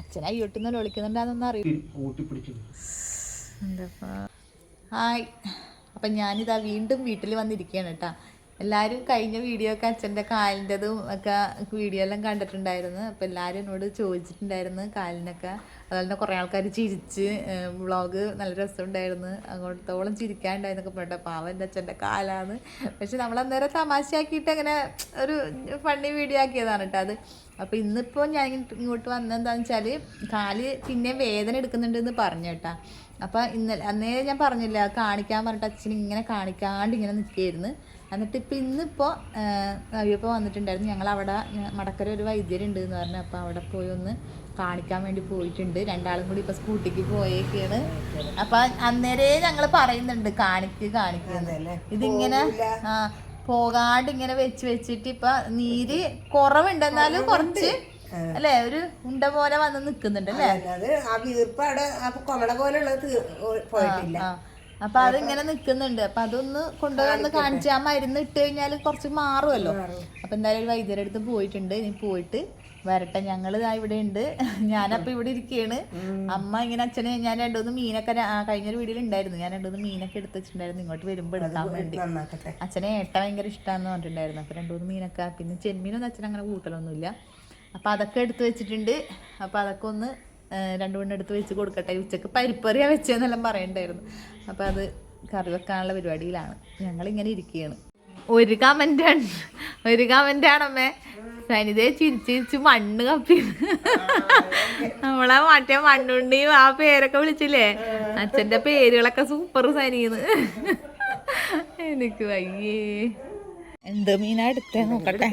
അച്ഛൻ അയ്യോട്ടിന്ന് വിളിക്കുന്നുണ്ടാന്നൊന്നും അറിയില്ല. എന്താ ഹായ്. അപ്പം ഞാനിതാ വീണ്ടും വീട്ടിൽ വന്നിരിക്കുകയാണ് കേട്ടോ. എല്ലാവരും കഴിഞ്ഞ വീഡിയോ ഒക്കെ അച്ഛൻ്റെ കാലിൻ്റെതും ഒക്കെ വീഡിയോ എല്ലാം കണ്ടിട്ടുണ്ടായിരുന്നു. അപ്പോൾ എല്ലാവരും എന്നോട് ചോദിച്ചിട്ടുണ്ടായിരുന്നു കാലിനൊക്കെ. അതുപോലെ തന്നെ കുറേ ആൾക്കാർ ചിരിച്ച് വ്ളോഗ് നല്ല രസമുണ്ടായിരുന്നു, അങ്ങോട്ടത്തോളം ചിരിക്കാനുണ്ടായിരുന്നൊക്കെ പറഞ്ഞിട്ട്. പാവം എൻ്റെ അച്ഛൻ്റെ കാലാണ്. പക്ഷെ നമ്മളന്നേരം തമാശയാക്കിയിട്ട് അങ്ങനെ ഒരു ഫണ്ണി വീഡിയോ ആക്കിയതാണ് കേട്ടോ അത്. അപ്പോൾ ഇന്നിപ്പോൾ ഞാൻ ഇങ്ങോട്ട് വന്നതെന്താണെന്ന് വെച്ചാൽ കാല് പിന്നെ വേദന എടുക്കുന്നുണ്ടെന്ന് പറഞ്ഞു കേട്ടോ. അപ്പോൾ അന്നേ ഞാൻ പറഞ്ഞില്ല കാണിക്കാൻ പറഞ്ഞിട്ട് അച്ഛൻ ഇങ്ങനെ കാണിക്കാണ്ട് ഇങ്ങനെ നിൽക്കുകയായിരുന്നു. എന്നിട്ട് ഇന്നിപ്പോൾ അയ്യപ്പോൾ വന്നിട്ടുണ്ടായിരുന്നു. ഞങ്ങളവിടെ മടക്കര ഒരു വൈദ്യരുണ്ട് എന്ന് പറഞ്ഞു. അപ്പോൾ അവിടെ പോയി ഒന്ന് കാണിക്കാൻ വേണ്ടി പോയിട്ടുണ്ട്. രണ്ടാളും കൂടി ഇപ്പോൾ സ്കൂട്ടിക്ക് പോയേക്കാണ്. അപ്പം അന്നേരേ ഞങ്ങൾ പറയുന്നുണ്ട് കാണിക്കുന്നത്. ഇതിങ്ങനെ പോകാണ്ട് ഇങ്ങനെ വെച്ചിട്ട് ഇപ്പം നീര് കുറവുണ്ടെന്നാലും കുറച്ച് അല്ലേ ഒരു ഉണ്ട പോലെ വന്ന് നിക്കുന്നുണ്ട് അല്ലേ. അപ്പൊ അതിങ്ങനെ നിക്കുന്നുണ്ട്. അപ്പൊ അതൊന്ന് കൊണ്ടുവന്ന് കാണിച്ച് ആ മരുന്ന് ഇട്ട് കഴിഞ്ഞാൽ കുറച്ച് മാറുമല്ലോ. അപ്പൊ എന്തായാലും ഒരു വൈദ്യരുടെ അടുത്ത് പോയിട്ടുണ്ട്. ഇനി പോയിട്ട് വരട്ടെ. ഞങ്ങൾ ഇവിടെ ഉണ്ട്. ഞാനപ്പോൾ ഇവിടെ ഇരിക്കുകയാണ്. അമ്മ ഇങ്ങനെ അച്ഛന് ഞാൻ രണ്ടുമൂന്ന് മീനൊക്കെ കഴിഞ്ഞൊരു വീഡിയോയിൽ ഉണ്ടായിരുന്നു. ഞാൻ രണ്ടുമൂന്ന് മീനൊക്കെ എടുത്ത് വെച്ചിട്ടുണ്ടായിരുന്നു ഇങ്ങോട്ട് വരുമ്പോൾ എടുക്കാൻ വേണ്ടി. അച്ഛനെ ഏട്ട ഭയങ്കര ഇഷ്ടമാണെന്ന് പറഞ്ഞിട്ടുണ്ടായിരുന്നു. അപ്പോൾ രണ്ടുമൂന്ന് മീനൊക്കെ, പിന്നെ ചെമ്മീനൊന്നും അച്ഛൻ അങ്ങനെ കൂട്ടലൊന്നുമില്ല. അപ്പോൾ അതൊക്കെ എടുത്ത് വെച്ചിട്ടുണ്ട്. അപ്പോൾ അതൊക്കെ ഒന്ന് രണ്ടു മണി എടുത്ത് വെച്ച് കൊടുക്കട്ടെ. ഉച്ചക്ക് പരിപ്പറിയാ വെച്ചതെന്നെല്ലാം പറയണ്ടായിരുന്നു. അപ്പോൾ അത് കറി വെക്കാനുള്ള പരിപാടിയിലാണ്. ഞങ്ങളിങ്ങനെ ഇരിക്കുകയാണ്. ഒരു കമൻ്റാണമ്മേ സനിതയെ ചിരിച്ച് മണ്ണ് കപ്പി. നമ്മളെ മറ്റേ മണ്ണുണ്ടിയും ആ പേരൊക്കെ വിളിച്ചില്ലേ, അച്ഛൻ്റെ പേരുകളൊക്കെ സൂപ്പർ സനിന്ന്. എനിക്ക് വയ്യേ. എന്ത് മീനാ എടുത്തേ നോക്കട്ടെ.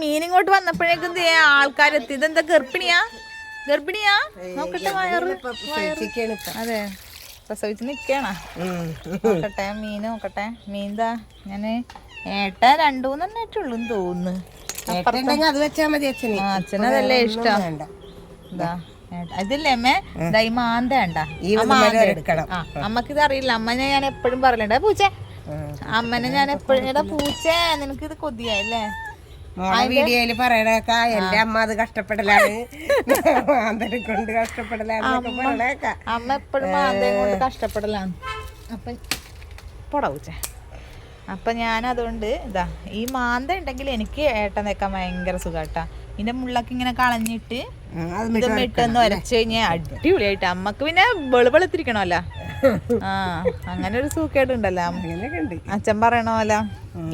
മീനിങ്ങോട്ട് വന്നപ്പോഴേക്കും ആൾക്കാരെത്തി. ഇതെന്താ ഗർഭിണിയാ നോക്കട്ടെ. അതെ പ്രസവിച്ച് നിക്കണ. നോക്കട്ടെ മീൻ നോക്കട്ടെ. മീൻതാ ഞാൻ ഏട്ട രണ്ടു മൂന്നെണ്ണം ആയിട്ടുള്ളൂന്ന് തോന്നുന്നു. അച്ഛനതല്ലേ ഇഷ്ടം. എന്താ ഇതില്ലേ അമ്മേ ഈ മാന്ത ഉണ്ടാ. അമ്മക്കിത് അറിയില്ല. അമ്മനെ ഞാൻ എപ്പോഴും പറയലുണ്ട് പൂച്ചേ. അമ്മനെ ഞാൻ എപ്പോഴും പൂച്ചേ നിനക്കിത് കൊതിയായില്ലേ. വീഡിയോയില് പറയണേക്ക എന്റെ അമ്മ അത് കഷ്ടപ്പെടലാണ്, മാന്തനെ കൊണ്ട് കഷ്ടപ്പെടലാണ്. അമ്മ എപ്പോഴും മാന്തയും കൊണ്ട് കഷ്ടപ്പെടലാണ്. അപ്പം പൊടവൂച്ച. അപ്പം ഞാനതുകൊണ്ട് ഇതാ ഈ മാന്ത ഉണ്ടെങ്കിൽ എനിക്ക് ഏട്ടൻ വെക്കാൻ ഭയങ്കര സുഖാട്ടാ. ഇതിന്റെ മുള്ളൊക്കെ ഇങ്ങനെ കളഞ്ഞിട്ട് ഇട്ടൊന്ന് വരച്ചു കഴിഞ്ഞാൽ അടിപൊളിയായിട്ട്. അമ്മക്ക് പിന്നെ വെളുവെളുത്തിരിക്കണമല്ലോ. അങ്ങനെ ഒരു സൂക്കേടുണ്ടല്ലോ അച്ഛൻ പറയണ പോലെ.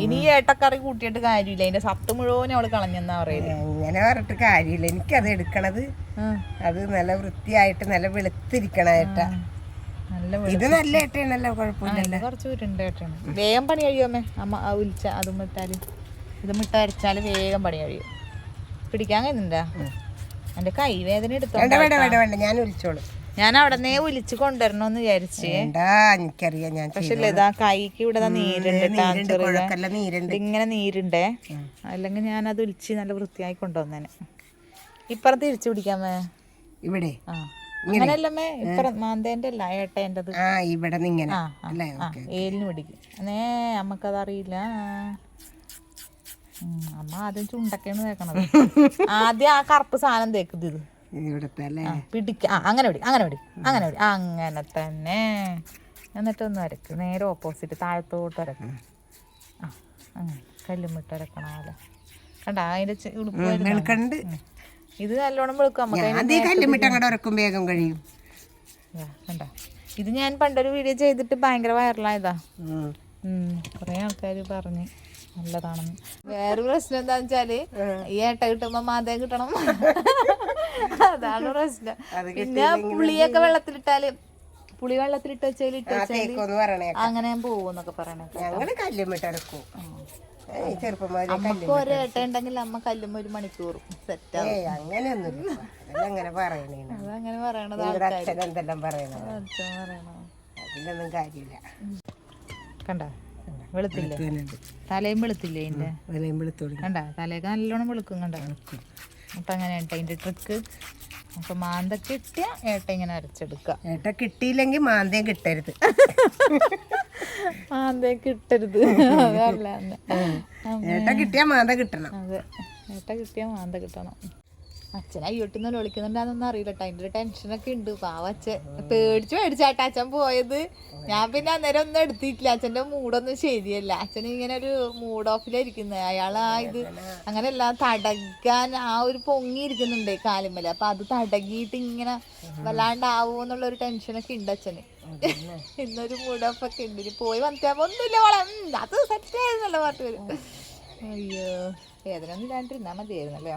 ഇനി ഏട്ടക്കറി കൂട്ടിയിട്ട് കാര്യമില്ല, അതിന്റെ സത്ത് മുഴുവൻ അവള് കളഞ്ഞെന്നാ പറയുന്നത്. ഇങ്ങനെ പറഞ്ഞിട്ട് കാര്യമില്ല. എനിക്കത് എടുക്കണത് അത് നല്ല വൃത്തിയായിട്ട് നല്ല വെളുത്തിരിക്കണേട്ടാ. ഇത് നല്ല ഏട്ടയാണല്ലോ, കുഴപ്പമില്ല. കുറച്ച് ഉരുണ്ട ഏട്ടാണ്. വേഗം പണി കഴിയുമേ. അമ്മ ഉലിച്ച അതും ഇട്ടാല് ഇതും ഇട്ട് അരച്ചാല് വേഗം പണി കഴിയും. പിടിക്കാൻ കഴിയുന്നുണ്ടാ? എന്റെ കൈ വേദന എടുത്തോ. ഞാൻ വിളിച്ചോളൂ. ഞാൻ അവിടെ നിന്ന് ഒലിച്ച് കൊണ്ടുവരണോന്ന് വിചാരിച്ചേ. പക്ഷെ ഇതാ കൈക്ക് ഇവിടെ നീരുണ്ട്, ഇങ്ങനെ നീരുണ്ടേ. അല്ലെങ്കിൽ ഞാനത് ഒലിച്ച് നല്ല വൃത്തിയായി കൊണ്ടുവന്നേനെ. ഇപ്പുറം തിരിച്ചു പിടിക്കാമേ. ഇവിടെ അങ്ങനെയല്ലമ്മേ, ഇപ്പുറം മാന്തേന്റെ അല്ല ഏട്ടേൻ്റെത്. ഏലിന് പിടിക്കും. അമ്മക്കതറിയില്ല. അമ്മ ആദ്യം ചുണ്ടൊക്കെയാണ് തേക്കണത്. ആദ്യം ആ കറുപ്പ് സാധനം തേക്കുന്നത് ഇത് പിടിക്ക. അങ്ങനെ അങ്ങനെ തന്നെ. എന്നിട്ടൊന്ന് വരക്കും. നേരെ ഓപ്പോസിറ്റ് താഴത്തോട്ട് വരക്കും. അങ്ങനെ കല്ലുമിട്ട് വരക്കണ പോലെ കണ്ട. അതിന്റെ ഉടുപ്പ് ഇത് നല്ലോണം വെളുക്കും. കണ്ട. ഇത് ഞാൻ പണ്ടൊരു വീഡിയോ ചെയ്തിട്ട് ഭയങ്കര വൈറലായതാ. കുറെ ആൾക്കാര് പറഞ്ഞ് നല്ലതാണെന്ന്. വേറൊരു പ്രശ്നം എന്താന്ന് വെച്ചാല് ഈ ഏട്ട കിട്ടുമ്പോ മാതേ കിട്ടണം. അതാണ് പ്രശ്നം. പിന്നെ പുളിയൊക്കെ വെള്ളത്തിലിട്ടാല് പുളി വെള്ളത്തിലിട്ട് വെച്ചാല് അങ്ങനെ പോകുന്നൊക്കെ പറയണേ. അമ്മക്ക് ഒരു ഏട്ട ഉണ്ടെങ്കിൽ അമ്മ കല്ലുമ്പോ 1 മണിക്കൂർ സെറ്റ്. അങ്ങനെ പറയണത് കാര്യമില്ല. കണ്ട വെളുത്തില്ലേ? തലയും വെളുത്തില്ലേ? കണ്ട തലയൊക്കെ നല്ലോണം വെളുക്കും. കണ്ട. അപ്പൊ അങ്ങനെ ഏട്ട അതിന്റെ ട്രിക്ക്. അപ്പൊ മാന്ത കിട്ടിയ ഏട്ട ഇങ്ങനെ അരച്ചെടുക്ക. ഏട്ട കിട്ടിയില്ലെങ്കിൽ മാന്തയും കിട്ടരുത്. മാന്തയും കിട്ടരുത്. അതല്ല, ഏട്ട കിട്ടിയ മാന്ത കിട്ടണം. അതെ, ഏട്ട കിട്ടിയ മാന്ത കിട്ടണം. അച്ഛൻ അയ്യോട്ടിന്നല്ല വിളിക്കുന്നുണ്ടാന്നൊന്നും അറിയില്ല കേട്ടോ. അതിൻ്റെ ഒരു ടെൻഷനൊക്കെ ഉണ്ട്. പാവ അച്ഛൻ മേടിച്ചാട്ടാ അച്ഛൻ പോയത്. ഞാൻ പിന്നെ അന്നേരം ഒന്നും എടുത്തിട്ടില്ല. അച്ഛൻ്റെ മൂഡൊന്നും ശരിയല്ല. അച്ഛൻ ഇങ്ങനെ ഒരു മൂഡ് ഓഫിലായിരിക്കുന്നത്. അയാൾ ഇത് അങ്ങനെയല്ല, തടകാൻ ആ ഒരു പൊങ്ങിയിരിക്കുന്നുണ്ട് കാലുമ്മല്. അപ്പൊ അത് തടകിയിട്ട് ഇങ്ങനെ വല്ലാണ്ടാവോ എന്നുള്ളൊരു ടെൻഷനൊക്കെ ഉണ്ട് അച്ഛന്. ഇന്നൊരു മൂഡ് ഓഫ് ഒക്കെ ഉണ്ട്. ഇനി പോയി വന്നിട്ടാകുമ്പോ ഒന്നുമില്ല മോളെ, അത് സെറ്റ് ആയിരുന്നല്ലോ പാട്ട് വരും. അയ്യോ, വേദന ഒന്നും ഇല്ലാണ്ടിരുന്നാ മതിയായിരുന്നല്ലേ.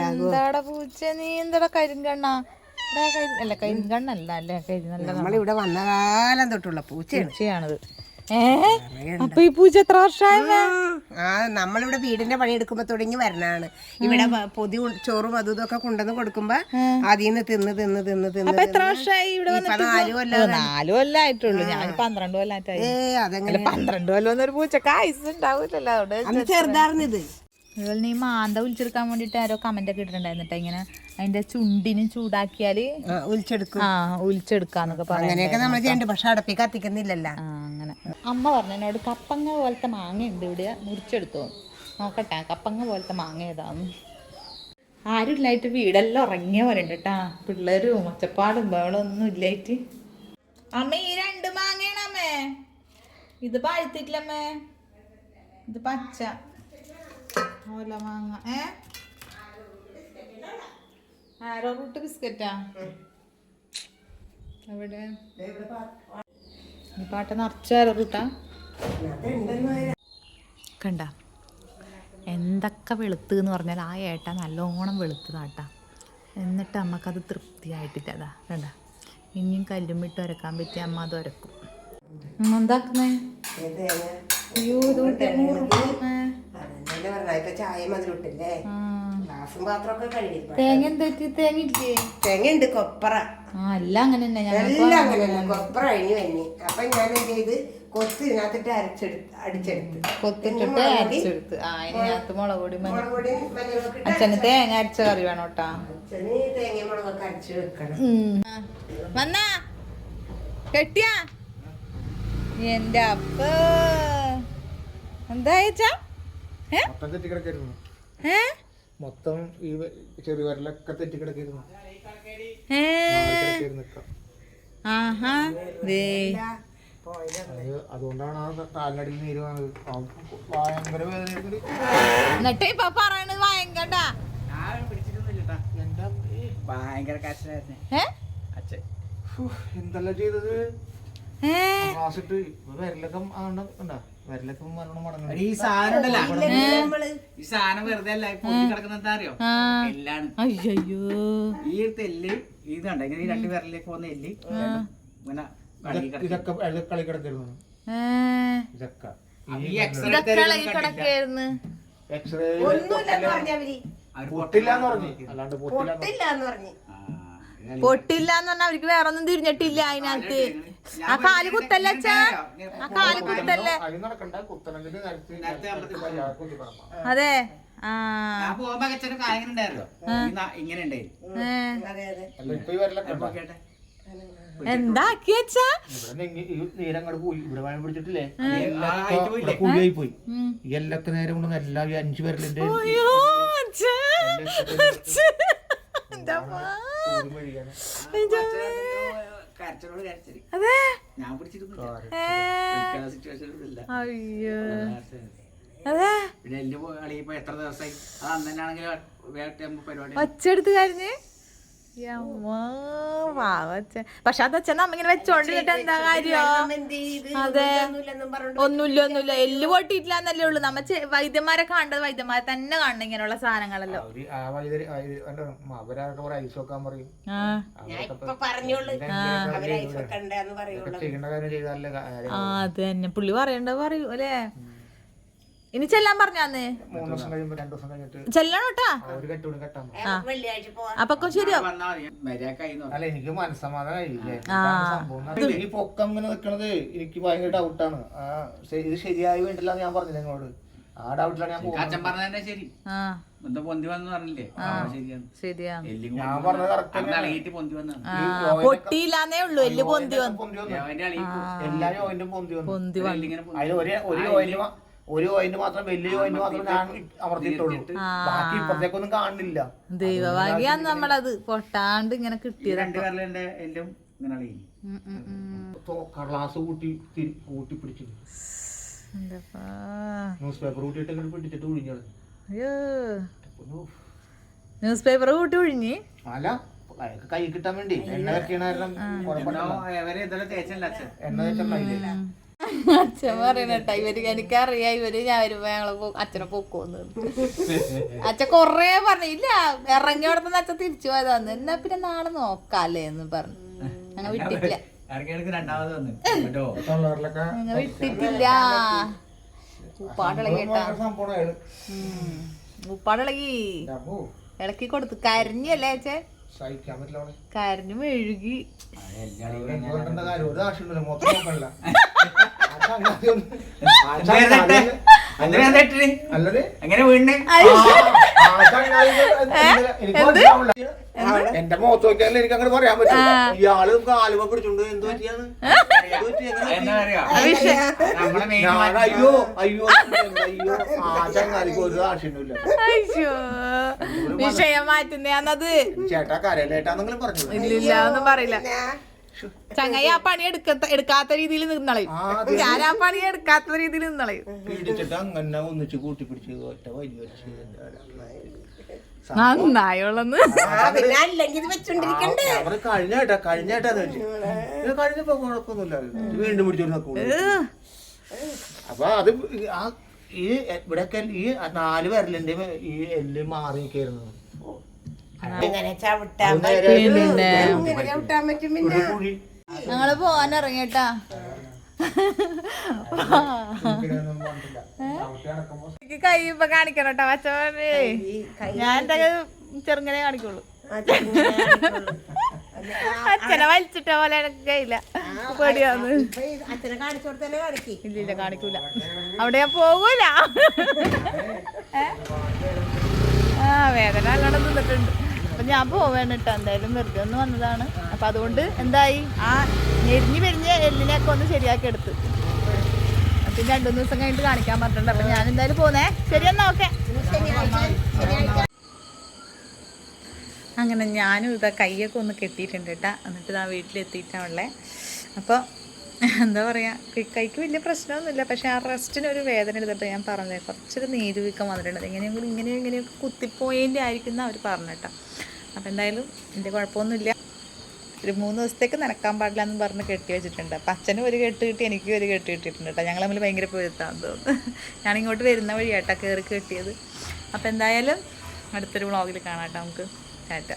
എന്താടാ പൂച്ച, നീ എന്താടാ കരിങ്കണ്ണാ? അല്ല കരിങ്കണ്ണല്ല അല്ലേ, നമ്മളിവിടെ വന്ന കാലം തൊട്ടുള്ള പൂച്ചയാണത്. അപ്പൊ ഈ പൂച്ച എത്ര വർഷമായ? നമ്മളിവിടെ വീടിന്റെ പണിയെടുക്കുമ്പോ തുടങ്ങി വരണാണ്. ഇവിടെ പൊതി ചോറും അതും ഇതൊക്കെ കൊണ്ടുവന്ന് കൊടുക്കുമ്പോ അതിന്ന് തിന്ന് തിന്ന് തിന്ന് തിന്ന്. എത്ര വർഷമായി ഇവിടെ? 4 കൊല്ലായിട്ടുള്ളൂ. ഞാൻ 12 കൊല്ലാറ്റായി. അതെങ്ങനെ 12 കൊല്ലം ഒന്നൊരു പൂച്ചക്ക് ആയുസ് ഉണ്ടാവൂലല്ലോ. അവിടെ ചെറുതാർന്നിത്. അതുപോലെ നീ മാന്ത ഉലിച്ചെടുക്കാൻ വേണ്ടിട്ട് ആരോ കമന്റ് ഒക്കെ ഇട്ടിട്ടുണ്ടായിരുന്നിട്ട്, ഇങ്ങനെ അതിന്റെ ചുണ്ടിന് ചൂടാക്കിയാല് ഉലിച്ചെടുക്കാന്നൊക്കെ പറഞ്ഞു. പക്ഷെ അടപ്പി കത്തിക്കുന്നില്ലല്ലോ. അങ്ങനെ അമ്മ പറഞ്ഞു എന്നോട്, കപ്പങ്ങ പോലത്തെ മാങ്ങ ഉണ്ട് ഇവിടെ, മുറിച്ചെടുത്തോ നോക്കട്ടെ കപ്പങ്ങ പോലത്തെ മാങ്ങ ഏതാന്ന്. ആരും ഇല്ലായിട്ട് വീടെല്ലാം ഉറങ്ങിയ പോലെ ഉണ്ട് കേട്ടാ. പിള്ളേരും ഒച്ചപ്പാടും ബഹളൊന്നും ഇല്ലായിട്ട്. അമ്മ ഈ 2 മാങ്ങയാണ് അമ്മേ. ഇത് പഴുത്തിട്ടില്ലമ്മേ, ഇത് പച്ച ഓല മാങ്ങ. ആരോ റൂട്ട് ബിസ്ക്കറ്റാ എവിടെ? ഈ പാട്ട നിറച്ച ആരോ റൂട്ടാ. കണ്ട എന്തൊക്കെ വെളുത്ത് എന്ന് പറഞ്ഞാൽ ആ ഏട്ട നല്ലോണം വെളുത്തതാട്ടാ. എന്നിട്ട് അമ്മക്കത് തൃപ്തിയായിട്ടില്ലതാ. കണ്ട ഇനിയും കല്ലുമിട്ട് ഉരക്കാൻ പറ്റിയ അമ്മ അത് ഉരക്കും. എന്താക്കുന്നേ? അയ്യോ ചായ മധുരട്ടില്ലേ, ഗ്ലാസും പാത്രമൊക്കെ കഴുകി. തേങ്ങ എന്തെറ്റി? തേങ്ങ ഇല്ലേ? തേങ്ങ ഉണ്ട്, കൊപ്പറ. എല്ലാം അങ്ങനെ തന്നെ, എല്ലാം അങ്ങനെ കൊപ്പറ അഴിഞ്ഞു വന്നി. അപ്പൊ ഞാൻ എന്ത് ചെയ്ത് കൊത്ത് ഇതിനകത്തിട്ട് കൊത്തിട്ടിട്ട് അരച്ചെടുത്ത്. അതിനകത്ത് മുളക് പൊടി മഞ്ഞൾ. അച്ഛന് തേങ്ങ അരച്ച കറി വേണം കേട്ടാ. അച്ഛന് തേങ്ങ മുളകൊക്കെ അരച്ച് വെക്കണം. വന്നാ കെട്ടിയാ എന്റെ അപ്പ എന്താ മൊത്തം ഈ ചെറിയ വരലൊക്കെ തെറ്റിക്കിടക്കിരുന്നു. അതുകൊണ്ടാണ് ആ കാലിനടിയിൽ നീര് വന്നത്. ഭയങ്കര വേദന. എന്നിട്ട് ഇപ്പൊ പറയണത് ഭയങ്കര എന്തെല്ലാം ചെയ്തത്. ക്ലാസ്സിട്ട് വിരലൊക്കെ വിരലൊക്കെ മരണം മടങ്ങും. ഈ സാധനം വെറുതെ അല്ല കിടക്കുന്ന അറിയോ, എല്ലാണ്. അയ്യോ ഈ തെല്ല് ഇതുണ്ട് ഇങ്ങനെ ഈ 2 വിരലിലേക്ക് പോകുന്ന എല്ല് ഇങ്ങനെ ഇതൊക്കെ കളി കിടക്കിരുന്നു. ഇതൊക്കെ എക്സ്റേ പൊട്ടില്ലാന്ന് പറഞ്ഞു. അല്ലാണ്ട് പൊട്ടില്ലാന്ന് പറഞ്ഞു. പൊട്ടില്ലാന്ന് പറഞ്ഞാ അവർക്ക് വേറെ ഒന്നും തിരിഞ്ഞിട്ടില്ല അതിനകത്ത്. ആ കാല് കുത്തല്ലേ അച്ഛാ, ആ കാല് കുത്തല്ലേ. അതെ എന്താക്കി വെച്ചാ നീരങ്ങോട്ട് പോയി. ഇവിടെ വേണം പിടിച്ചിട്ടില്ലേ, കുഴിയായി പോയി. എല്ലൊക്കെ നേരം കൊണ്ട് എല്ലാ 5 പേരിലെ ഒച്ചെടുത്ത് കരഞ്ഞ്. പക്ഷെ അത് അച്ഛൻ നമ്മ ഇങ്ങനെ വെച്ചോണ്ടിട്ട് എന്താ കാര്യം? അതെ ഒന്നുമില്ല എല്ല് പൊട്ടിയിട്ടില്ലെന്നല്ലേ ഉള്ളു. നമ്മ വൈദ്യന്മാരെ കാണേണ്ടത് വൈദ്യന്മാരെ തന്നെ കാണണം ഇങ്ങനെയുള്ള സാധനങ്ങളല്ലോ. അത് തന്നെ പുള്ളി പറയണ്ടത് പറയൂ അല്ലേ. ഇനി ചെല്ലാൻ പറഞ്ഞാന്ന് ചെല്ലണം കേട്ടാ. അപ്പൊ ശരിയോ? അല്ല എനിക്ക് മനസ്സമാധാനമായില്ലേ. ഈ പൊക്കം ഇങ്ങനെ നിക്കണത് എനിക്ക് ഭയങ്കര ഡൗട്ടാണ്. ഇത് ശരിയായി വേണ്ടില്ല ഞാൻ പറഞ്ഞില്ല നിങ്ങളോട്. ആ ഡൗട്ടിലാണ് ഞാൻ പൊട്ടിയില്ലാന്നേ ഉള്ളൂ, എല്ല് പൊന്തി വന്നു. എല്ലാ ജോയിന്റും പൊന്തി വന്നു. അതിൽ ഒരു ഒരു ജോയിന്റ് മാത്രം, വലിയ ജോയിന്റ് മാത്രം ഞാൻ അമർത്തിയിട്ടുള്ളൂ. ബാക്കി ഇപ്പഴത്തേക്കൊന്നും കാണുന്നില്ല. ദൈവഭാഗ്യാന്ന് നമ്മളത് പൊട്ടാണ്ട് ഇങ്ങനെ കിട്ടിയത്. 2 വിരലിന്റെ എല്ലും ഇങ്ങനെ അളിയും. കടലാസ് കൂട്ടി പിടിച്ചു, ന്യൂസ് പേപ്പർ കൂട്ടിയിട്ട് ഇങ്ങനെ പിടിച്ചിട്ട് ഒഴിഞ്ഞത്. അയ്യോ, ന്യൂസ് പേപ്പർ കൂട്ടി ഒഴിഞ്ഞ് അല്ല കൈ കിട്ടാൻ വേണ്ടി എണ്ണ വെക്കണ ഇവര് ഇതെല്ലാം തേച്ചല്ല അച്ഛൻ. എണ്ണ വെച്ചിട്ടുണ്ടായില്ലേ. അച്ഛൻ പറയണട്ടാ, ഇവര് എനിക്കറിയാം, ഇവര് ഞാൻ വരുമ്പോ ഞങ്ങള് അച്ഛനെ പൊക്കോന്ന്. അച്ഛൻ കൊറേ പറഞ്ഞില്ല, ഇറങ്ങിയോടത്തുനിന്ന് അച്ഛൻ തിരിച്ചു പോയതാന്ന്. എന്നാ പിന്നെ നാളെ നോക്കാല്ലേ എന്ന് പറഞ്ഞു. ഞങ്ങൾ വിട്ടിട്ടില്ല, രണ്ടാമത് വന്നു ഞങ്ങൾ വിട്ടിട്ടില്ല. ഉപ്പാടിളകിട്ടാ, ഉപ്പാടിളകി ഇളക്കി കൊടുത്തു. കരഞ്ഞല്ലേ അച്ഛൻ, സഹിക്കാൻ പറ്റില്ല. കരഞ്ഞു മെഴുകി. ഒരു ആവശ്യമില്ല, മൊത്തം നോക്കണില്ല. എങ്ങനെ വീണ് എന്റെ മുഖത്ത് നോക്കിയാലും എനിക്ക് അങ്ങനെ പറയാൻ പറ്റില്ല. ഇയാള് കാലുമ പിടിച്ചോണ്ട് എന്ത് പറ്റിയാണ്? അയ്യോ അയ്യോ അയ്യോ, ആ ചങ്ങാതിക്ക് ഒരു ആവശ്യമില്ല. അയ്യോ, വിഷയം മാറ്റുന്നതാണത്. ചേട്ടാ കരയിലേട്ടാന്നെങ്കിലും പറഞ്ഞു. ഇല്ലില്ല, ഒന്നും പറയില്ല. ചങ്ങായി ആ പണി എടുക്കാത്ത രീതിയിൽ നിന്നളയും. ഞാൻ ആ പണി എടുക്കാത്ത രീതിയിൽ നിന്നളയും. പിടിച്ചിട്ട് അങ്ങനെ ഒന്നിച്ച് കൂട്ടി പിടിച്ച് ഒറ്റ വലിയ നന്നായുള്ളന്ന് കഴിഞ്ഞായിട്ടാന്ന് വെച്ചു. കഴിഞ്ഞപ്പോ കുഴപ്പമൊന്നുമില്ല, വീണ്ടും പിടിച്ചോണ്ട് നോക്കൂ. അപ്പൊ അത് ആ ഈ ഇവിടെയൊക്കെ ഈ 4 വിരലിന്റെ ഈ എല്ല് മാറി നിൽക്കായിരുന്നു. ഞങ്ങള് പോവാൻ ഇറങ്ങിട്ടാ. കൈ ഇപ്പൊ കാണിക്കണം കേട്ടോ അച്ഛനെ. ഞാൻ എന്റെ ചെറുങ്ങനെ കാണിക്കുള്ളൂ. അച്ഛനെ വലിച്ചിട്ട പോലെ എനിക്ക് കഴിയില്ല, പേടിയാന്ന്. ഇല്ലില്ല, കാണിക്കൂല. അവിടെ ഞാൻ പോകൂല. വേദന നല്ലോണം നിന്നിട്ടുണ്ട്. അപ്പൊ ഞാൻ പോവേണ്ട കേട്ടോ, എന്തായാലും വെറുതെ ഒന്ന് വന്നതാണ്. അപ്പൊ അതുകൊണ്ട് എന്തായി, ആ ഞെരിഞ്ഞ് പെരിഞ്ഞ എല്ലിനെയൊക്കെ ഒന്ന് ശരിയാക്കി എടുത്ത്. പിന്നെ 2-3 ദിവസം കഴിഞ്ഞിട്ട് കാണിക്കാൻ പറഞ്ഞിട്ടുണ്ട്. അപ്പൊ ഞാൻ എന്തായാലും പോന്നേ. ശരി എന്നാ, ഓക്കെ. അങ്ങനെ ഞാനും ഇതാ കൈയൊക്കെ ഒന്ന് കെട്ടിയിട്ടുണ്ട് കേട്ടാ. എന്നിട്ട് ഇതാ വീട്ടിലെത്തിയിട്ടാണുള്ളത്. അപ്പോൾ എന്താ പറയുക, കൈക്ക് വലിയ പ്രശ്നമൊന്നുമില്ല. പക്ഷേ ആ റെസ്റ്റിനൊരു വേദന എടുത്തിട്ട് ഞാൻ പറഞ്ഞത് കുറച്ചൊരു നീരുവീക്കം വന്നിട്ടുണ്ട്. ഇങ്ങനെയൊക്കെ കുത്തിപ്പോയതിൻ്റെ ആയിരിക്കും അവർ പറഞ്ഞിട്ടാ. അപ്പോൾ എന്തായാലും എൻ്റെ കുഴപ്പമൊന്നുമില്ല. ഒരു 3 ദിവസത്തേക്ക് നനക്കാൻ പാടില്ല എന്ന് പറഞ്ഞ് കെട്ടി വെച്ചിട്ടുണ്ട്. അപ്പം അച്ഛനും ഒരു കെട്ട് കിട്ടി, എനിക്കും ഒരു കെട്ട് കിട്ടിയിട്ടുണ്ട് കേട്ടോ. ഞങ്ങൾ തമ്മിൽ ഭയങ്കര പൊരുത്താന്ന് തോന്നുന്നു. ഞാനിങ്ങോട്ട് വരുന്ന വഴിയാട്ടാ കയറി കെട്ടിയത്. അപ്പോൾ എന്തായാലും അടുത്തൊരു വ്ളോഗിൽ കാണാം കേട്ടോ നമുക്ക്. ടാറ്റ.